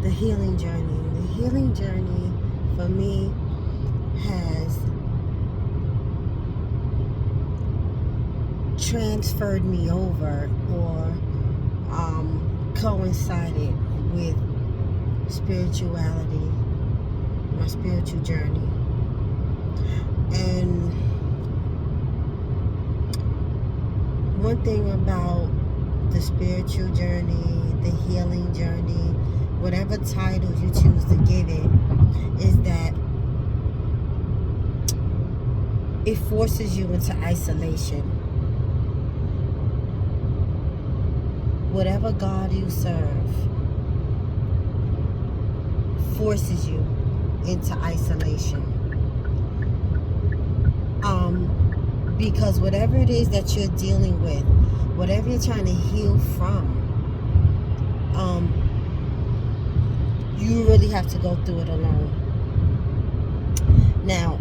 the healing journey. The healing journey for me has transferred me over or coincided with spirituality, my spiritual journey. And one thing about the spiritual journey, the healing journey, whatever title you choose to give it, is that it forces you into isolation. Whatever God you serve forces you into isolation. Because whatever it is that you're dealing with, whatever you're trying to heal from, you really have to go through it alone. Now,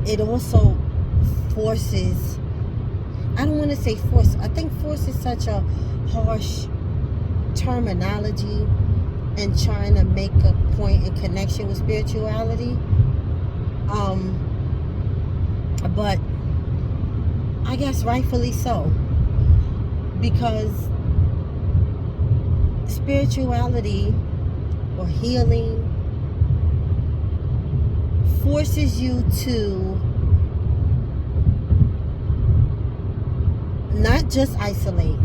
it also forces, I don't want to say force, I think force is such a harsh terminology in trying to make a point in connection with spirituality. But I guess rightfully so, because spirituality or healing forces you to not just isolate,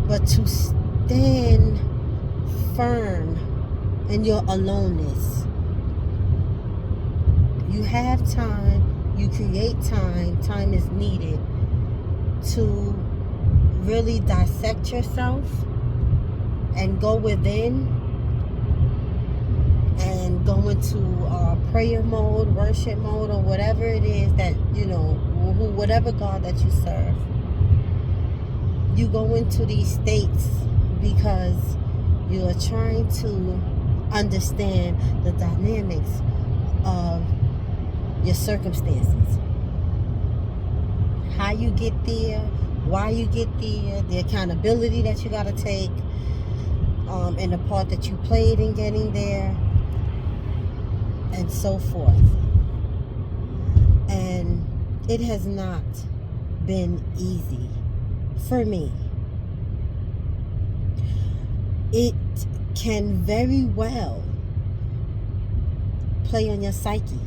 but to stand firm in your aloneness. You have time, you create time, time is needed to really dissect yourself and go within and go into prayer mode, worship mode, or whatever it is that, whatever God that you serve. You go into these states because you are trying to understand the dynamics of your circumstances. How you get there, why you get there, the accountability that you got to take, and the part that you played in getting there, and so forth. And it has not been easy for me. It can very well play on your psyche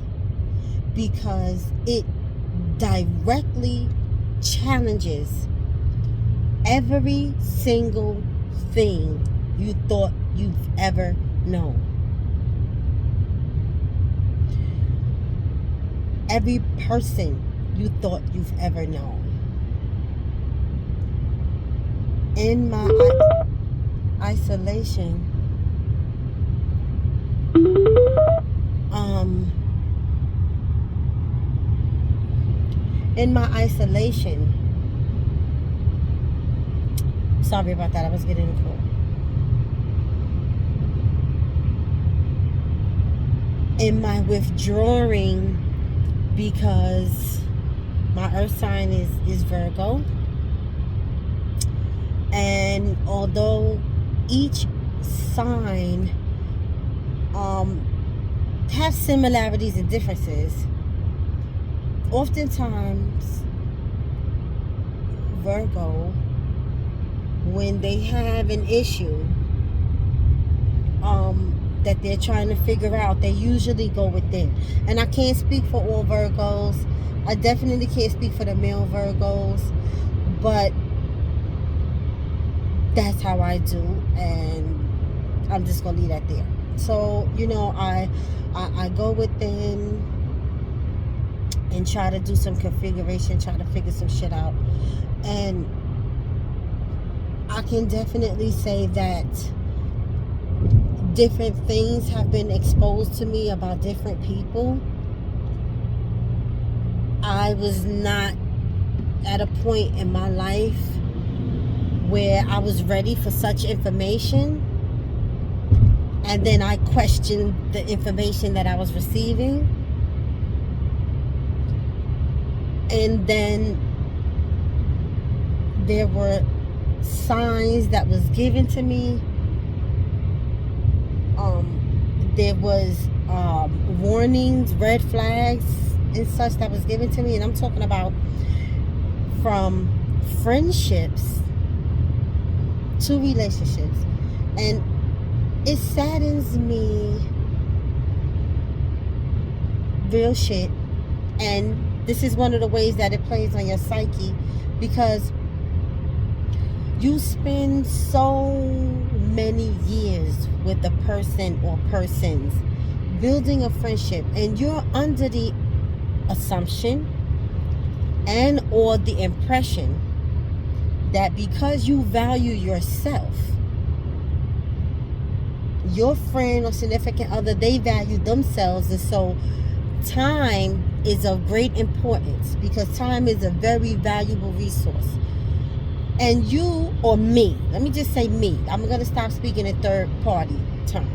because it directly challenges every single thing you thought you've ever known. Every person you thought you've ever known. In my isolation, sorry about that, I was getting a call. In my withdrawing, because my earth sign is Virgo, and although each sign have similarities and differences, oftentimes Virgo, when they have an issue that they're trying to figure out, they usually go within. And I can't speak for all Virgos. I definitely can't speak for the male Virgos, but that's how I do, and I'm just gonna leave that there. So I go within and try to do some configuration, try to figure some shit out, and I can definitely say that different things have been exposed to me about different people. I was not at a point in my life where I was ready for such information, and then I questioned the information that I was receiving, and then there were signs that was given to me there was warnings, red flags, and such that was given to me. And I'm talking about from friendships to relationships. And it saddens me, real shit. And this is one of the ways that it plays on your psyche, because you spend so many years with a person or persons building a friendship, and you're under the assumption and or the impression that because you value yourself, your friend or significant other, they value themselves. And so time is of great importance, because time is a very valuable resource. And you, or me, let me just say me, I'm going to stop speaking in third party term.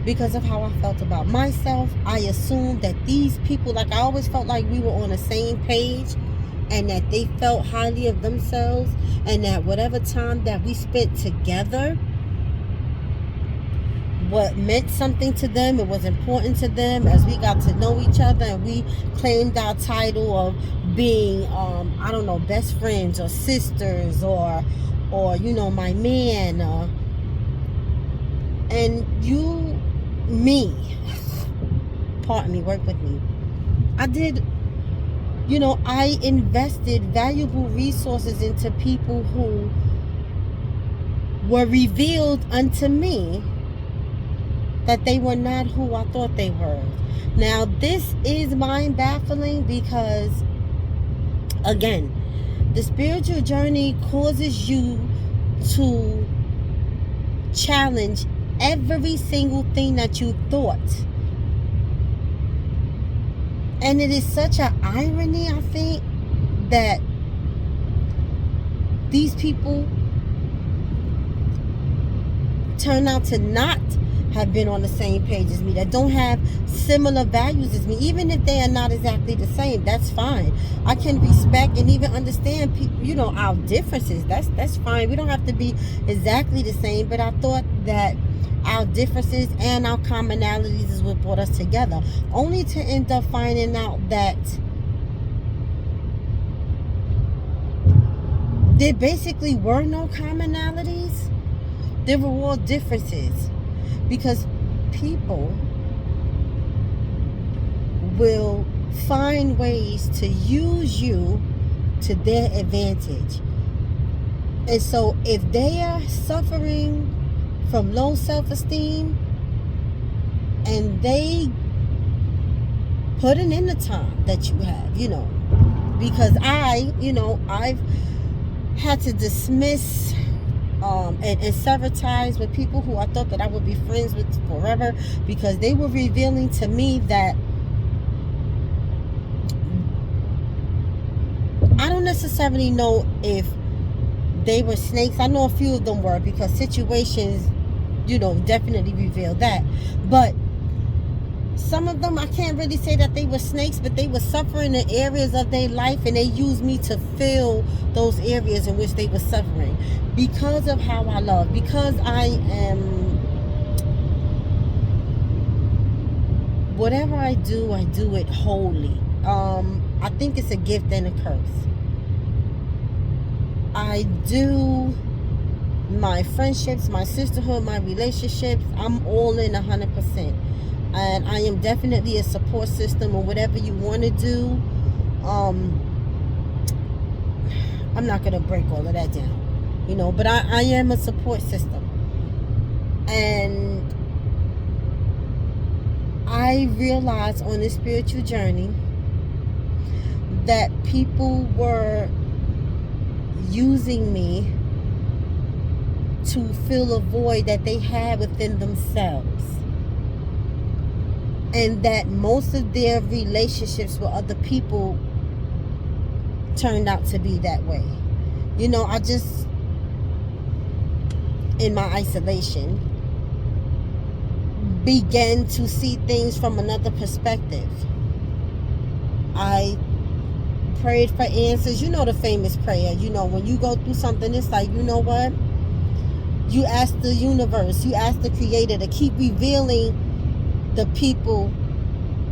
Because of how I felt about myself, I assumed that these people, like I always felt like we were on the same page, and that they felt highly of themselves, and that whatever time that we spent together, what meant something to them, it was important to them as we got to know each other, and we claimed our title of being I don't know, best friends or sisters, or you know, my man, and you, me, pardon me, work with me, I did, you know, I invested valuable resources into people who were revealed unto me that they were not who I thought they were. Now, this is mind baffling, because again, the spiritual journey causes you to challenge every single thing that you thought. And it is such an irony, I think, that these people turn out to not have been on the same page as me, that don't have similar values as me. Even if they are not exactly the same, that's fine. I can respect and even understand you know, our differences. That's fine. We don't have to be exactly the same, but I thought that our differences and our commonalities is what brought us together, only to end up finding out that there basically were no commonalities. There were all differences, because people will find ways to use you to their advantage. And so if they are suffering from low self-esteem, and they putting in the time that you have, you know, because I've had to dismiss and sever ties with people who I thought that I would be friends with forever, because they were revealing to me that I don't necessarily know if they were snakes. I know a few of them were, because situations, you know, definitely reveal that. But some of them, I can't really say that they were snakes, but they were suffering in areas of their life, and they used me to fill those areas in which they were suffering, because of how I love, because I am, whatever I do it wholly. I think it's a gift and a curse. I do my friendships, my sisterhood, my relationships, I'm all in 100%. And I am definitely a support system, or whatever you want to do. I'm not going to break all of that down, you know, but I am a support system. And I realized on this spiritual journey that people were using me to fill a void that they had within themselves, and that most of their relationships with other people turned out to be that way. You know, I just, in my isolation, began to see things from another perspective. I prayed for answers. You know the famous prayer, you know, when you go through something, it's like, you know what, You ask the universe, you ask the creator to keep revealing the people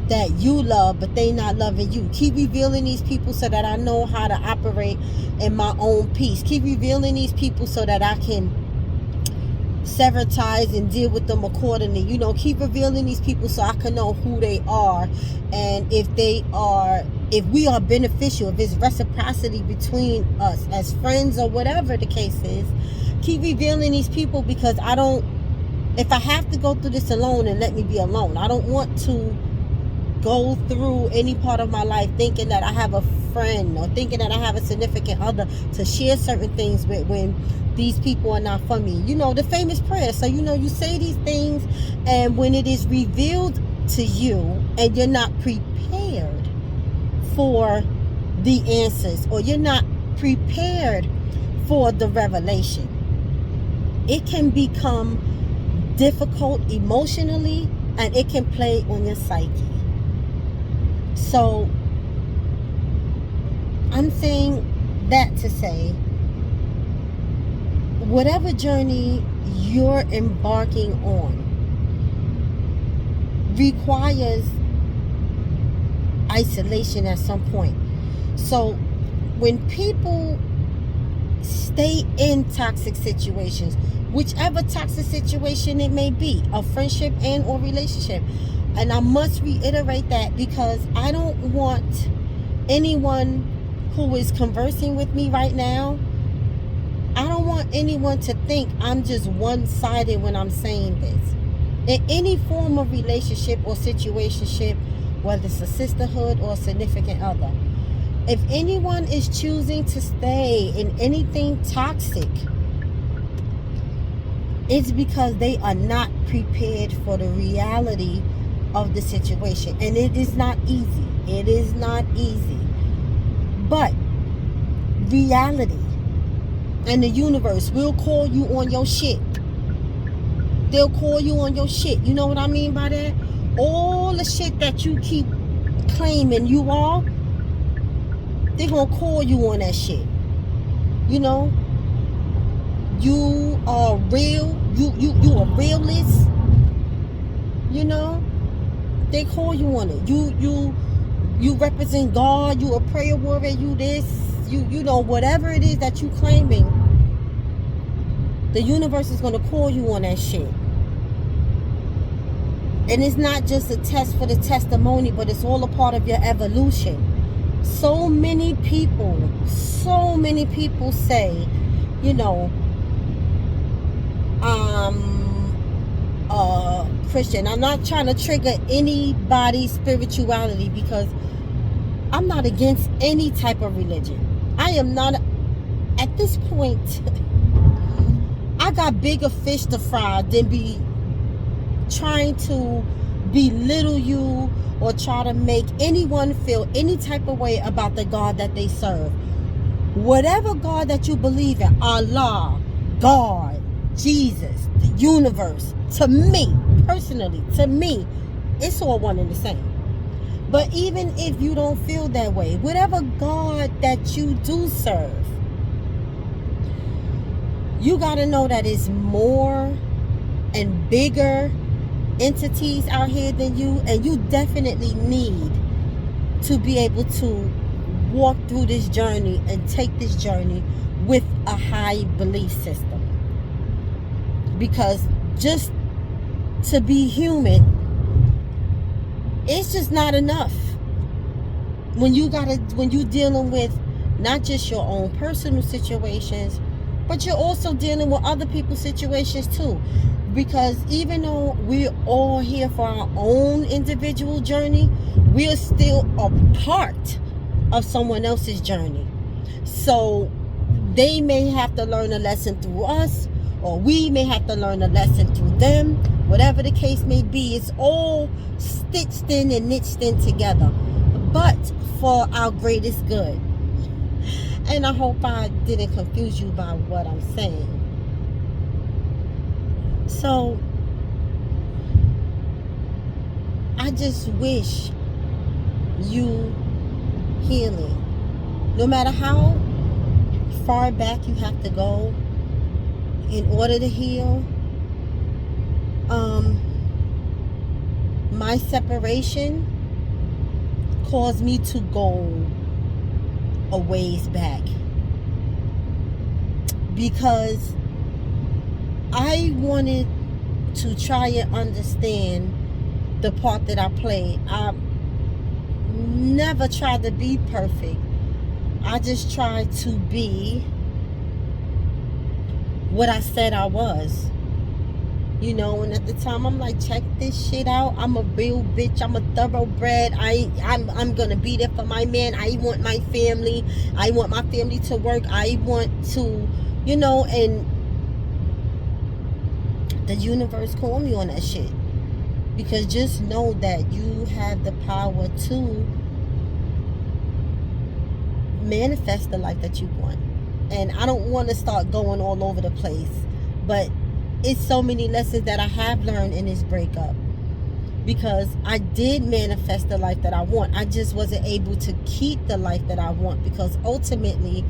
that you love, but they not loving you. Keep revealing these people so that I know how to operate in my own peace. Keep revealing these people so that I can sever ties and deal with them accordingly. You know, keep revealing these people so I can know who they are, and if we are beneficial, if it's reciprocity between us as friends or whatever the case is. Keep revealing these people, because if I have to go through this alone, then let me be alone. I don't want to go through any part of my life thinking that I have a friend or thinking that I have a significant other to share certain things with when these people are not for me. You know, the famous prayer. So, you know, you say these things, and when it is revealed to you and you're not prepared for the answers, or you're not prepared for the revelation, it can become difficult emotionally, and it can play on your psyche. So I'm saying that to say, whatever journey you're embarking on requires isolation at some point. So when people stay in toxic situations, whichever toxic situation it may be, a friendship and or relationship, and I must reiterate that, because I don't want anyone who is conversing with me right now, I don't want anyone to think I'm just one-sided when I'm saying this. In any form of relationship or situationship, whether it's a sisterhood or a significant other, if anyone is choosing to stay in anything toxic, it's because they are not prepared for the reality of the situation. And it is not easy. It is not easy. But reality and the universe will call you on your shit. They'll call you on your shit. You know what I mean by that? All the shit that you keep claiming you are, they're gonna call you on that shit. You know, you are real. You are realist. You know, they call you on it. You represent God. You a prayer warrior. You this. You know, whatever it is that you claiming, the universe is gonna call you on that shit. And it's not just a test for the testimony, but it's all a part of your evolution. So many people say, you know, Christian. I'm not trying to trigger anybody's spirituality, because I'm not against any type of religion. I am not, at this point, I got bigger fish to fry than be trying to belittle you or try to make anyone feel any type of way about the God that they serve. Whatever God that you believe in, Allah, God, Jesus, the universe, to me, personally, to me, it's all one and the same. But even if you don't feel that way, whatever God that you do serve, you got to know that it's more and bigger entities out here than you, and you definitely need to be able to walk through this journey and take this journey with a high belief system. Because just to be human, it's just not enough. When you're dealing with not just your own personal situations, but you're also dealing with other people's situations too. Because even though we're all here for our own individual journey, we're still a part of someone else's journey. So they may have to learn a lesson through us, or we may have to learn a lesson through them. Whatever the case may be, it's all stitched in and niched in together, but for our greatest good. And I hope I didn't confuse you by what I'm saying. So I just wish you healing. No matter how far back you have to go, in order to heal. My separation caused me to go a ways back, because I wanted to try and understand the part that I played. I never tried to be perfect. I just tried to be what I said I was. You know, and at the time I'm like, check this shit out. I'm a real bitch. I'm a thoroughbred. I'm gonna be there for my man. I want my family. I want my family to work. I want to, you know, and the universe called me on that shit. Because just know that you have the power to manifest the life that you want. And I don't want to start going all over the place, but it's so many lessons that I have learned in this breakup, because I did manifest the life that I want. I just wasn't able to keep the life that I want, because ultimately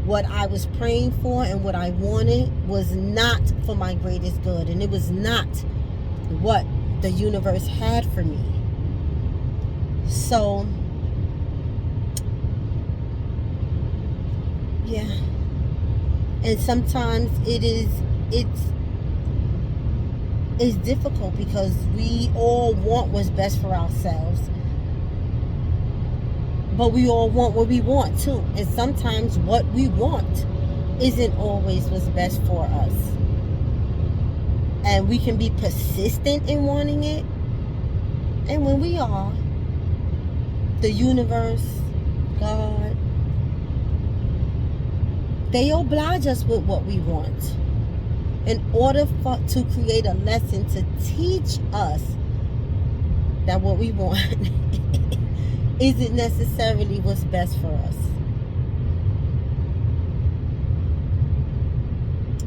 what I was praying for and what I wanted was not for my greatest good, and it was not what the universe had for me. So yeah, and sometimes it's difficult, because we all want what's best for ourselves, but we all want what we want too, and sometimes what we want isn't always what's best for us, and we can be persistent in wanting it, and when we are, the universe, God, they oblige us with what we want in order to create a lesson to teach us that what we want isn't necessarily what's best for us.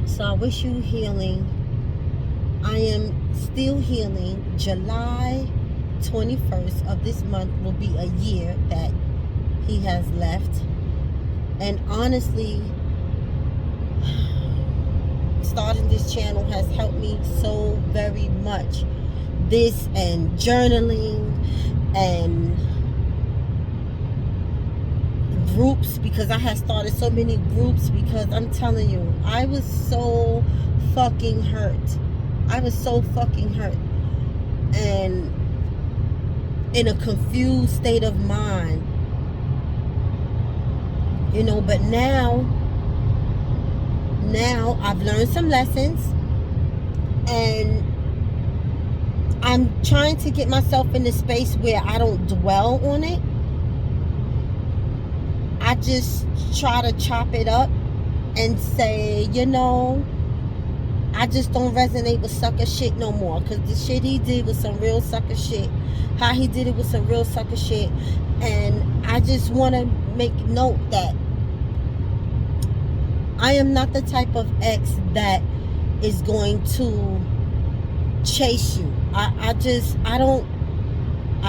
So I wish you healing. I am still healing. July 21st of this month will be a year that he has left. And honestly, starting this channel has helped me so very much. This and journaling and groups, because I had started so many groups, because I'm telling you, I was so fucking hurt. I was so fucking hurt and in a confused state of mind, you know. But now I've learned some lessons, and I'm trying to get myself in a space where I don't dwell on it. I just try to chop it up and say, you know, I just don't resonate with sucker shit no more, because the shit he did was some real sucker shit. How he did it was some real sucker shit. And I just want to make note that I am not the type of ex that is going to chase you. I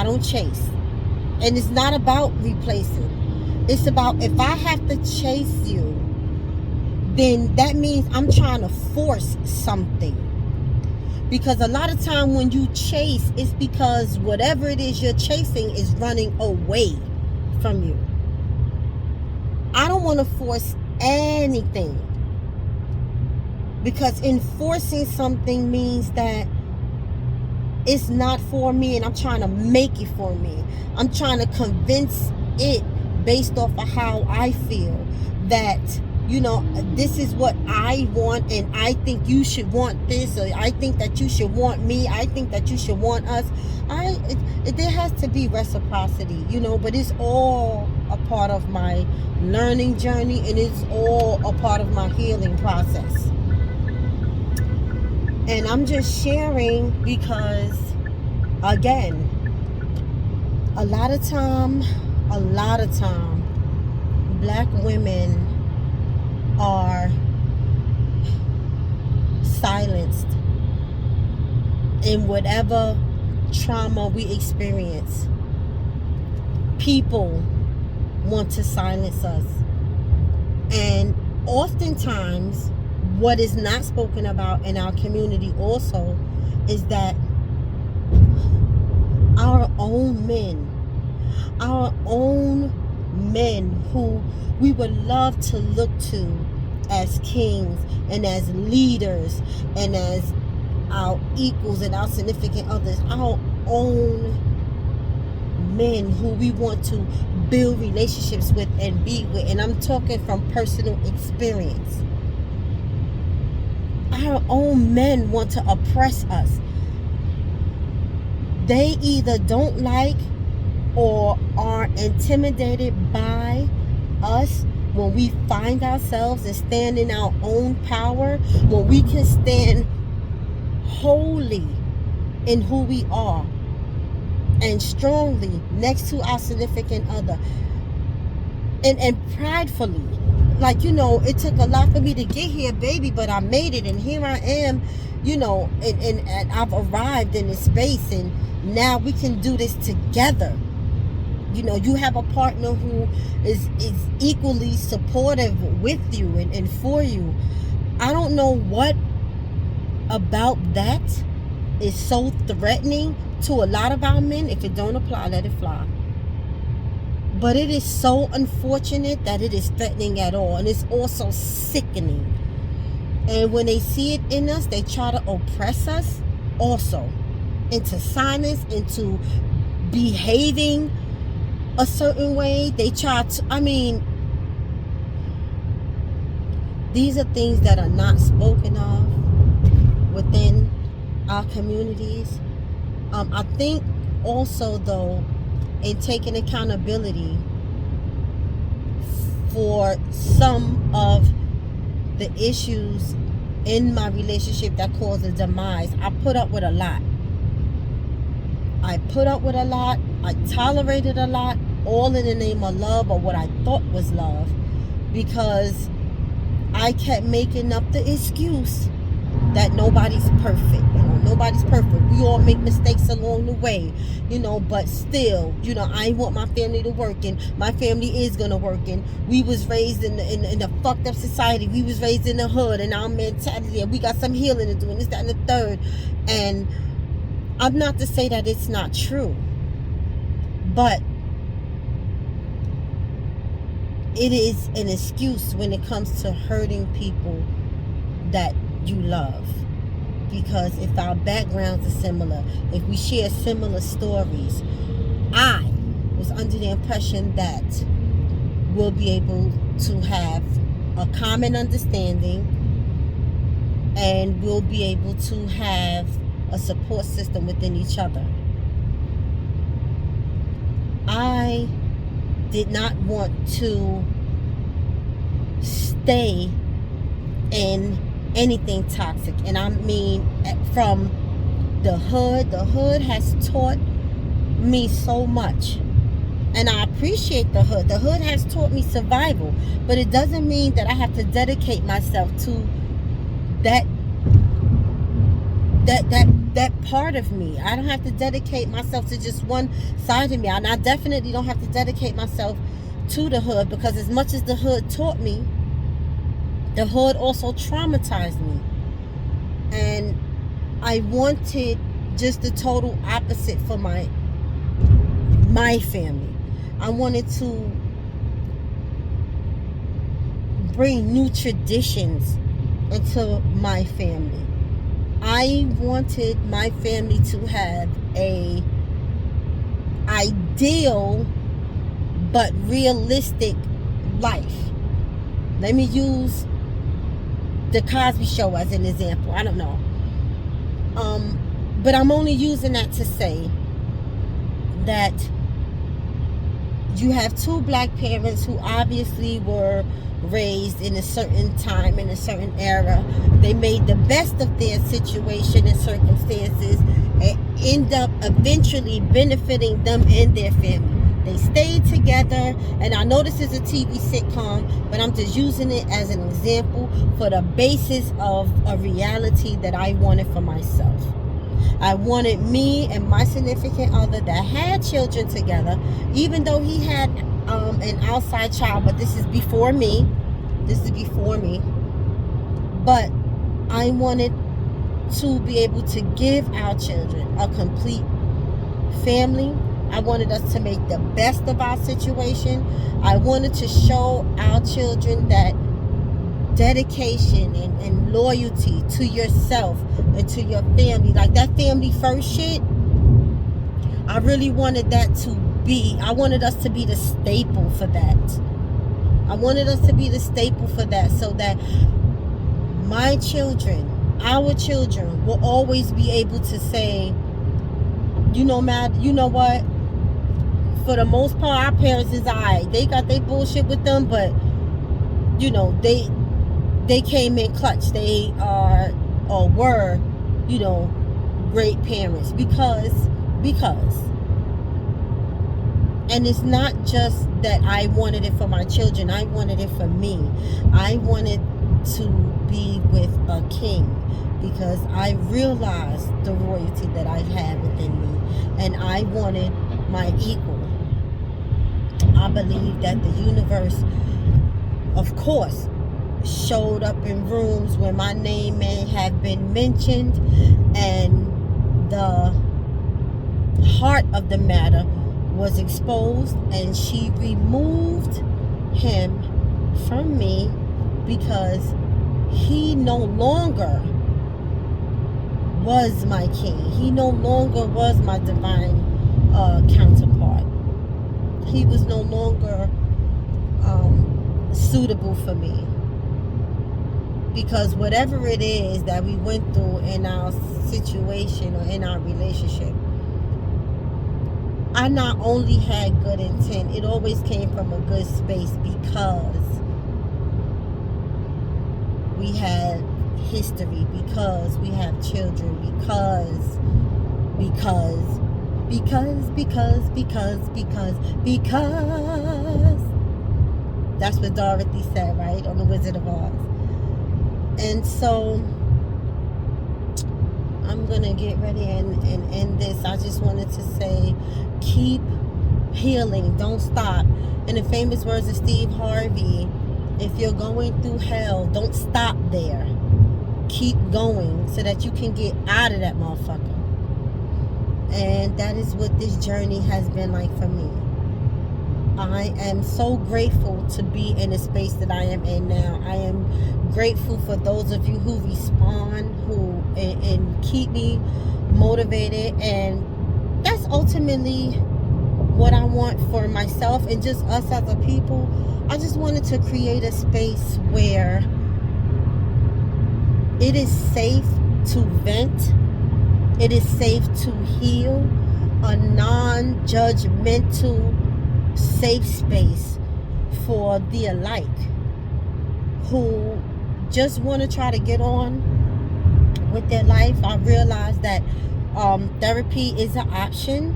don't chase. And it's not about replacing. It's about, if I have to chase you, then that means I'm trying to force something. Because a lot of time when you chase, it's because whatever it is you're chasing is running away from you. I don't want to force anything, because enforcing something means that it's not for me, and I'm trying to make it for me. I'm trying to convince it based off of how I feel that, you know, this is what I want, and I think you should want this, or I think that you should want me, I think that you should want us. There has to be reciprocity, you know, but it's all a part of my learning journey, and it's all a part of my healing process. And I'm just sharing because, again, a lot of time, black women are silenced in whatever trauma we experience. People want to silence us, and oftentimes what is not spoken about in our community also is that our own men who we would love to look to as kings and as leaders and as our equals and our significant others, our own men who we want to build relationships with and be with, and I'm talking from personal experience. Our own men want to oppress us. They either don't like or are intimidated by us when we find ourselves and stand in our own power, when we can stand wholly in who we are and strongly next to our significant other and pridefully, like, it took a lot for me to get here, baby, but I made it, and here I am, and I've arrived in this space, and now we can do this together. You have a partner who is equally supportive with you and for you. I don't know what about that is so threatening to a lot of our men. If it don't apply, let it fly. But it is so unfortunate that it is threatening at all. And it's also sickening. And when they see it in us, they try to oppress us also into silence, into behaving a certain way. They try to, these are things that are not spoken of within our communities. I think also, though, in taking accountability for some of the issues in my relationship that caused the demise, I put up with a lot. I tolerated a lot, all in the name of love, or what I thought was love, because I kept making up the excuse that nobody's perfect. Nobody's perfect. We all make mistakes along the way, but still, I want my family to work, and my family is gonna work, and we was raised in a fucked up society. We was raised in the hood, and our mentality, and we got some healing to do, and this, that, and the third. And I'm not to say that it's not true, but it is an excuse when it comes to hurting people that you love. Because if our backgrounds are similar, if we share similar stories, I was under the impression that we'll be able to have a common understanding, and we'll be able to have a support system within each other. I did not want to stay in anything toxic, and I mean from the hood. The hood has taught me so much, and I appreciate the hood. The hood has taught me survival, but it doesn't mean that I have to dedicate myself to that part of me. I don't have to dedicate myself to just one side of me, and I definitely don't have to dedicate myself to the hood, because as much as the hood taught me, the hood also traumatized me. And I wanted just the total opposite for my family. I wanted to bring new traditions into my family. I wanted my family to have a ideal but realistic life. Let me use the Cosby Show as an example. I don't know. But I'm only using that to say that you have two black parents who obviously were raised in a certain time, in a certain era. They made the best of their situation and circumstances and end up eventually benefiting them and their family. They stayed together, and I know this is a TV sitcom, but I'm just using it as an example for the basis of a reality that I wanted for myself. I wanted me and my significant other that had children together, even though he had an outside child, but this is before me. But I wanted to be able to give our children a complete family. I wanted us to make the best of our situation. I wanted to show our children that dedication and loyalty to yourself and to your family, like that family first shit. I really wanted that to be, I wanted us to be the staple for that. I wanted us to be the staple for that, so that my children, our children, will always be able to say, you know, Matt, you know what? For the most part, our parents is alright. They got their bullshit with them, but you know, they came in clutch. They are or were, you know, great parents because. And it's not just that I wanted it for my children. I wanted it for me. I wanted to be with a king because I realized the royalty that I had within me, and I wanted my equal. I believe that the universe, of course, showed up in rooms where my name may have been mentioned, and the heart of the matter was exposed, and she removed him from me because he no longer was my king. He no longer was my divine counterpart. He was no longer suitable for me, because whatever it is that we went through in our situation or in our relationship, I not only had good intent, it always came from a good space, because we had history, because we have children, because that's what Dorothy said, right, on The Wizard of Oz. And so I'm gonna get ready and end this. I just wanted to say, keep healing, don't stop. In the famous words of Steve Harvey, if you're going through hell, don't stop there. Keep going so that you can get out of that motherfucker. And that is what this journey has been like for me. I am so grateful to be in the space that I am in now. I am grateful for those of you who respond, who and keep me motivated, and that's ultimately what I want for myself and just us as a people. I just wanted to create a space where it is safe to vent, it is safe to heal, a non-judgmental safe space for the alike who just want to try to get on with their life. I realize that therapy is an option,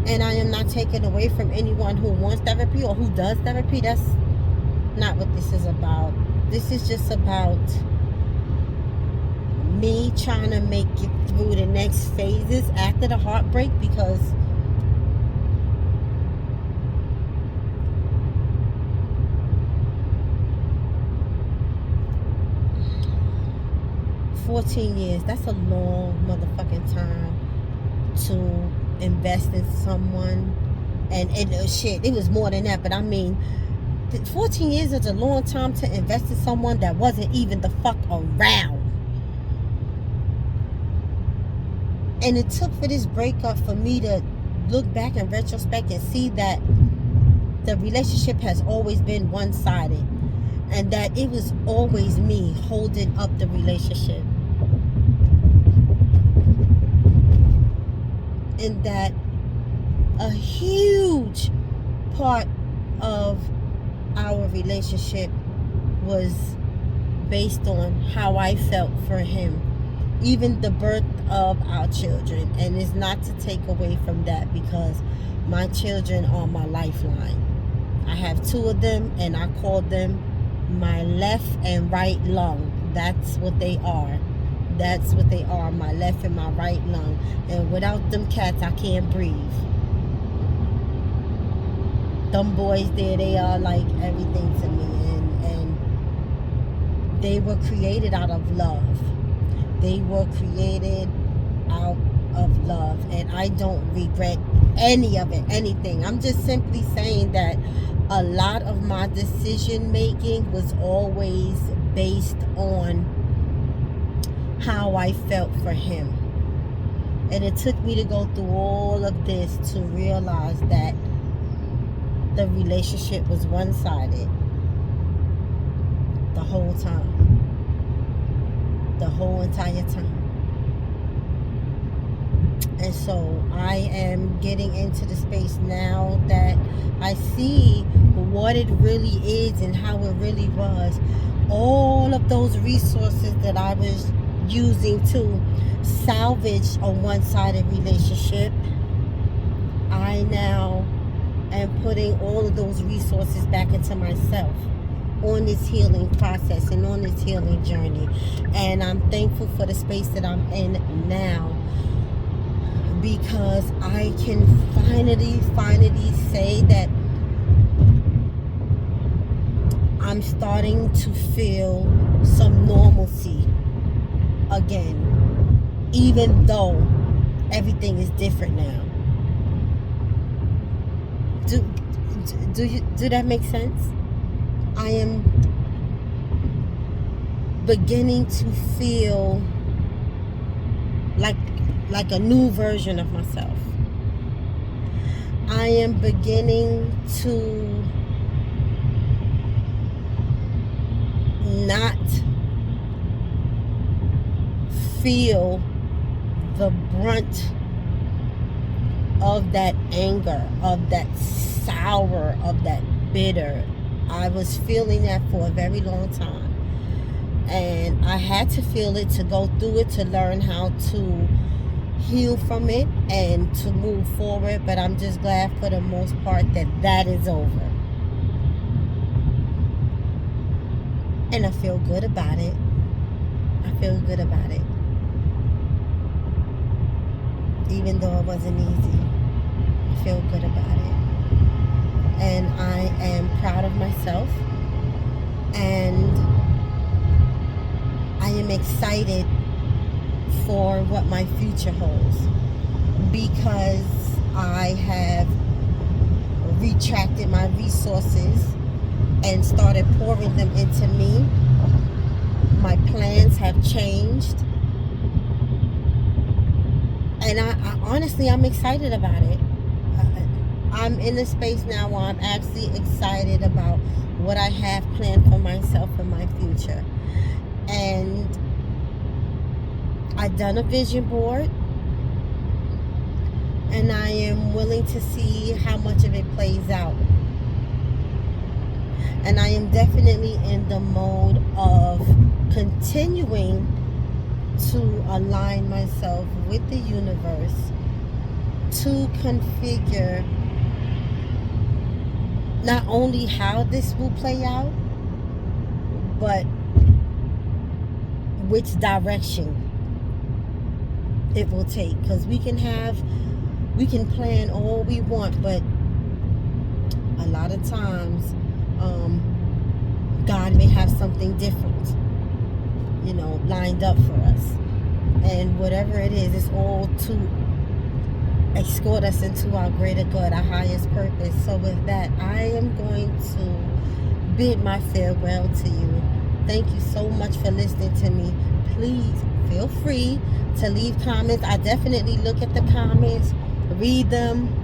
and I am not taking away from anyone who wants therapy or who does therapy. That's not what this is about. This is just about me trying to make it through the next phases after the heartbreak, because 14 years, that's a long motherfucking time to invest in someone. And shit, it was more than that, but I mean, 14 years is a long time to invest in someone that wasn't even the fuck around. And it took for this breakup for me to look back in retrospect and see that the relationship has always been one-sided, and that it was always me holding up the relationship, and that a huge part of our relationship was based on how I felt for him, even the birth of our children. And it's not to take away from that, because my children are my lifeline. I have 2 of them, and I call them my left and right lung. That's what they are. That's what they are, my left and my right lung. And without them cats, I can't breathe. Them boys there, they are like everything to me. And They were created out of love. They were created out of love, and I don't regret any of it, anything. I'm just simply saying that a lot of my decision making was always based on how I felt for him. And it took me to go through all of this to realize that the relationship was one-sided the whole time. The whole entire time. And so I am getting into the space now that I see what it really is and how it really was. All of those resources that I was using to salvage a one-sided relationship, I now am putting all of those resources back into myself on this healing process and on this healing journey. And I'm thankful for the space that I'm in now, because I can finally say that I'm starting to feel some normalcy again, even though everything is different now. Do that make sense? I am beginning to feel like a new version of myself. I am beginning to not feel the brunt of that anger, of that sour, of that bitter. I was feeling that for a very long time. And I had to feel it to go through it, to learn how to heal from it and to move forward. But I'm just glad for the most part that is over. And I feel good about it. I feel good about it. Even though it wasn't easy, I feel good about it. And I am proud of myself. And I am excited for what my future holds, because I have retracted my resources and started pouring them into me. My plans have changed. And I honestly, I'm excited about it. I'm in the space now where I'm actually excited about what I have planned for myself and my future. And I've done a vision board, and I am willing to see how much of it plays out. And I am definitely in the mode of continuing to align myself with the universe to configure not only how this will play out, but which direction it will take. Because we can plan all we want, but a lot of times God may have something different, lined up for us. And whatever it is, it's all to escort us into our greater good, our highest purpose. So with that, I am going to bid my farewell to you. Thank you so much for listening to me. Please feel free to leave comments. I definitely look at the comments, read them.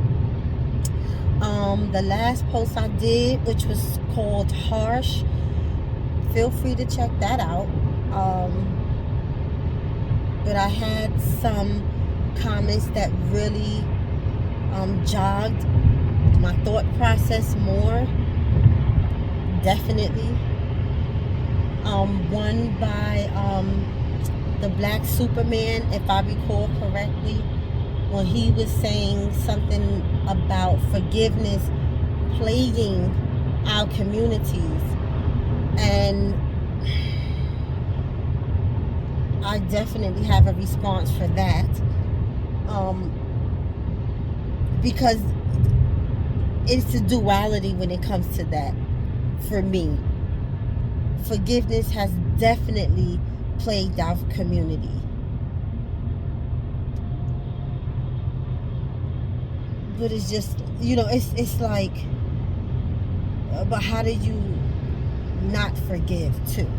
The last post I did, which was called Harsh, feel free to check that out. But I had some comments that really jogged my thought process more. Definitely. One by the Black Superman, if I recall correctly, when he was saying something about forgiveness plaguing our communities. And I definitely have a response for that, because it's a duality when it comes to that, for me. forgiveness has definitely plagued our community. But it's just, it's like, but how did you not forgive too?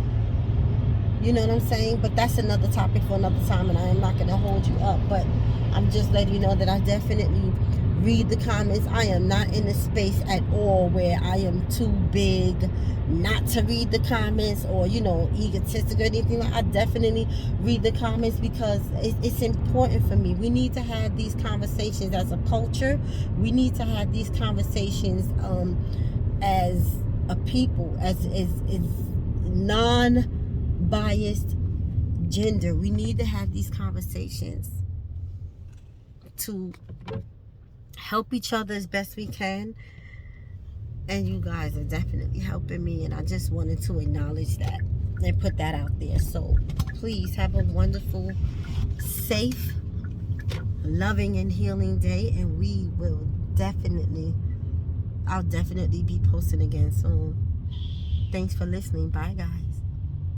You know what I'm saying? But that's another topic for another time, and I am not going to hold you up. But I'm just letting you know that I definitely read the comments. I am not in a space at all where I am too big not to read the comments or, egotistic or anything. I definitely read the comments because it's important for me. We need to have these conversations as a culture. We need to have these conversations as a people, as non-biased gender. We need to have these conversations to help each other as best we can. And you guys are definitely helping me, and I just wanted to acknowledge that and put that out there. So please have a wonderful, safe, loving, and healing day, and I'll definitely be posting again soon. Thanks for listening. Bye, guys.